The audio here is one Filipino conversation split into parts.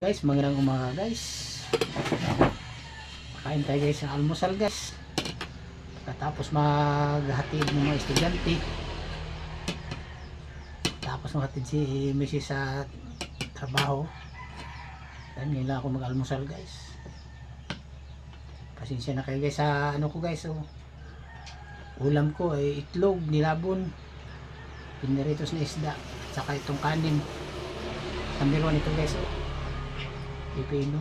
Guys, magandang umaga guys. Kain tayo guys ng almusal guys. Tapos maghatid ng mga estudyante. Tapos maghatid si Mrs. sa trabaho. Dan ngayon lang ako mag-almusal guys. Pasensya na kayo guys sa ano ko guys. So, ulam ko ay itlog, nilabon, piniritos na isda, saka itong kanin. Number 1 ito guys. Pipino.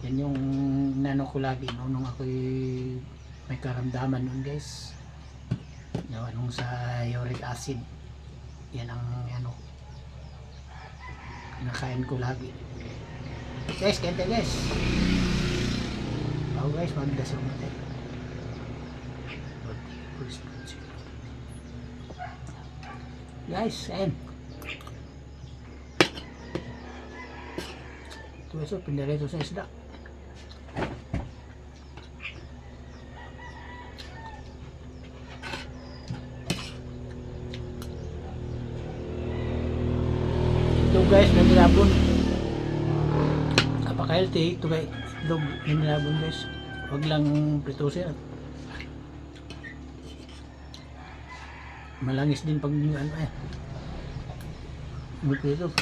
Yan yung nano ko lagi nung ako'y may karamdaman nun guys. Nung sa uric acid. Yan ang ano kinakain ko lagi. Guys, kente guys. Ako guys, magdasal mo tayo. Guys, ayun. Ito pinirito sa isda. Ito guys, na nilabon. Napaka-healthy. Ito guys, itlog na nilabon guys. Huwag lang pritusin. Malangis din pag ano eh. Prito.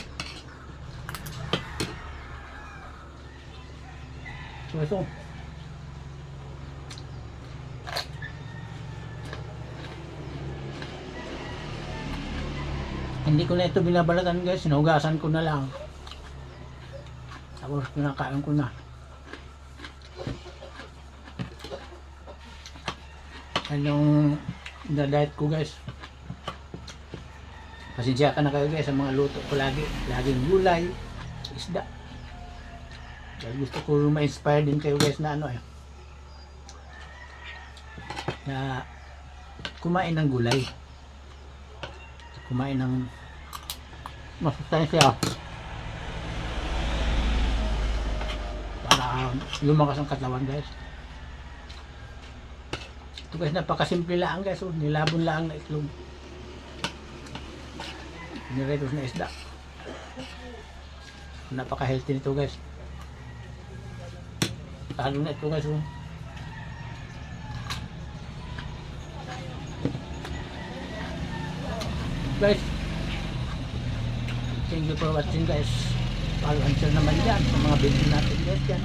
So ito hindi ko na ito binabalatan guys, sinugasan ko na lang tapos pinakain ko na. Anong diet ko guys, pasensya ka na kayo guys sa mga luto ko laging gulay, isda. Dahil gusto ko ma-inspire din kayo guys na ano eh, na kumain ng gulay, kumain ng masustansya para lumakas ang katawan guys. Ito guys, napakasimple lang guys. Nilabon lang na itlog, niritos na isda. Napaka healthy nito guys. Lalo na ito guys. Guys, thank you for watching guys. Follow and share naman dyan sa mga video natin guys dyan.